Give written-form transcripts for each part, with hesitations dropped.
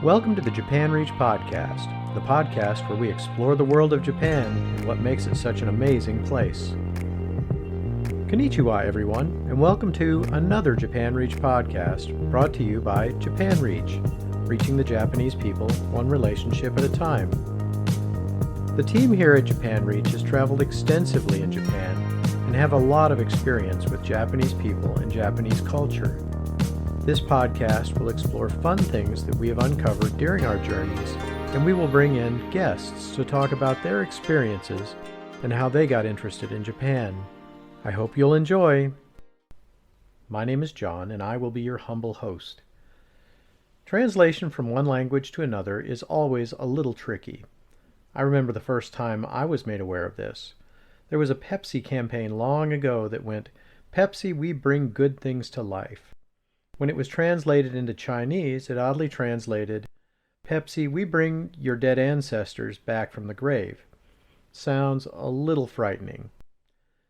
Welcome to the Japan Reach podcast, the podcast where we explore the world of Japan and what makes it such an amazing place. Konnichiwa, everyone, and welcome to another Japan Reach podcast brought to you by Japan Reach, reaching the Japanese people one relationship at a time. The team here at Japan Reach has traveled extensively in Japan and have a lot of experience with Japanese people and Japanese culture. This podcast will explore fun things that we have uncovered during our journeys, and we will bring in guests to talk about their experiences and how they got interested in Japan. I hope you'll enjoy. My name is John, and I will be your humble host. Translation from one language to another is always a little tricky. I remember the first time I was made aware of this. There was a Pepsi campaign long ago that went, "Pepsi, we bring good things to life." When it was translated into Chinese, it oddly translated, "Pepsi, we bring your dead ancestors back from the grave." Sounds a little frightening.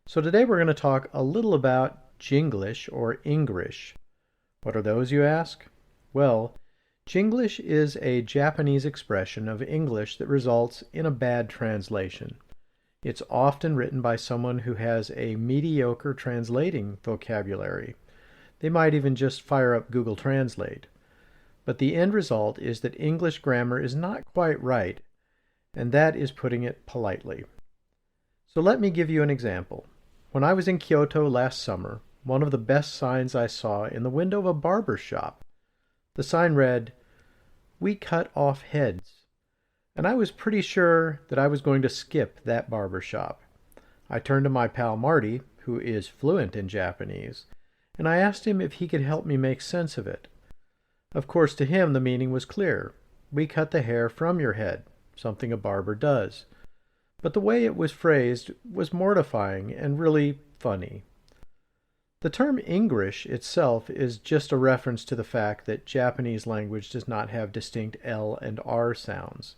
So today we're going to talk a little about Jinglish or English. What are those, you ask? Well, Jinglish is a Japanese expression of English that results in a bad translation. It's often written by someone who has a mediocre translating vocabulary. They might even just fire up Google Translate. But the end result is that English grammar is not quite right, and that is putting it politely. So let me give you an example. When I was in Kyoto last summer, one of the best signs I saw in the window of a barber shop. The sign read, "We cut off heads." And I was pretty sure that I was going to skip that barber shop. I turned to my pal Marty, who is fluent in Japanese, and I asked him if he could help me make sense of it. Of course, to him the meaning was clear. We cut the hair from your head, something a barber does. But the way it was phrased was mortifying and really funny. The term English itself is just a reference to the fact that Japanese language does not have distinct L and R sounds.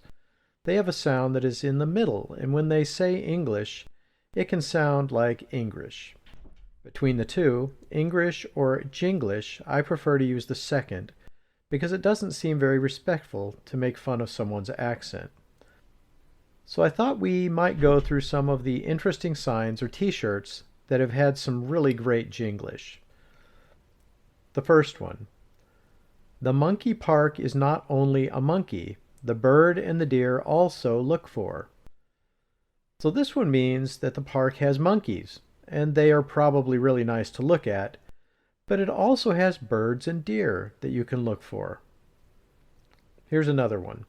They have a sound that is in the middle, and when they say English, it can sound like English. Between the two, English or Jinglish, I prefer to use the second because it doesn't seem very respectful to make fun of someone's accent. So I thought we might go through some of the interesting signs or t-shirts that have had some really great Jinglish. The first one. The monkey park is not only a monkey, the bird and the deer also look for. So this one means that the park has monkeys, and they are probably really nice to look at, but it also has birds and deer that you can look for. Here's another one.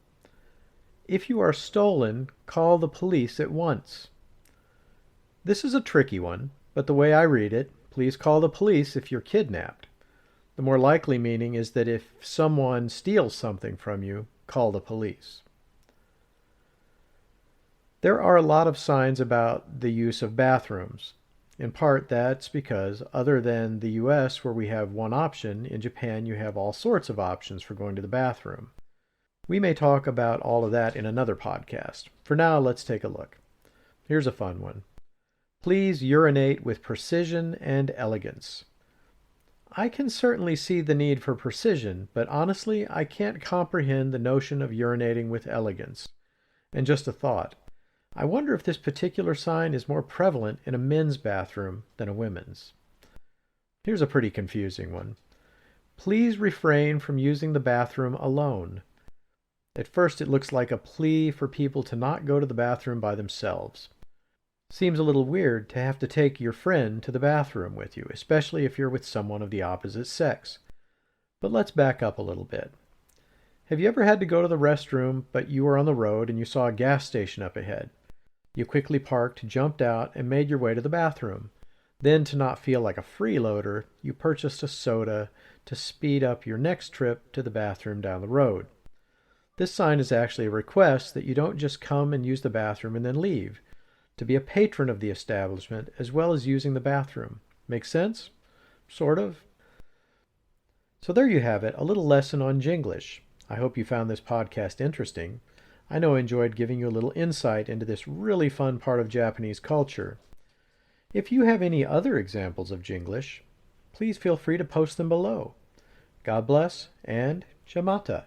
If you are stolen, call the police at once. This is a tricky one, but the way I read it, please call the police if you're kidnapped. The more likely meaning is that if someone steals something from you, call the police. There are a lot of signs about the use of bathrooms. In part, that's because, other than the US where we have one option, in Japan you have all sorts of options for going to the bathroom. We may talk about all of that in another podcast. For now, let's take a look. Here's a fun one. Please urinate with precision and elegance. I can certainly see the need for precision, but honestly, I can't comprehend the notion of urinating with elegance. And just a thought. I wonder if this particular sign is more prevalent in a men's bathroom than a women's. Here's a pretty confusing one. Please refrain from using the bathroom alone. At first it looks like a plea for people to not go to the bathroom by themselves. Seems a little weird to have to take your friend to the bathroom with you, especially if you're with someone of the opposite sex. But let's back up a little bit. Have you ever had to go to the restroom, but you were on the road and you saw a gas station up ahead? You quickly parked, jumped out, and made your way to the bathroom. Then, to not feel like a freeloader, you purchased a soda to speed up your next trip to the bathroom down the road. This sign is actually a request that you don't just come and use the bathroom and then leave, to be a patron of the establishment as well as using the bathroom. Make sense? Sort of? So there you have it, a little lesson on Jinglish. I hope you found this podcast interesting. I know I enjoyed giving you a little insight into this really fun part of Japanese culture. If you have any other examples of Jinglish, please feel free to post them below. God bless, and Shamata.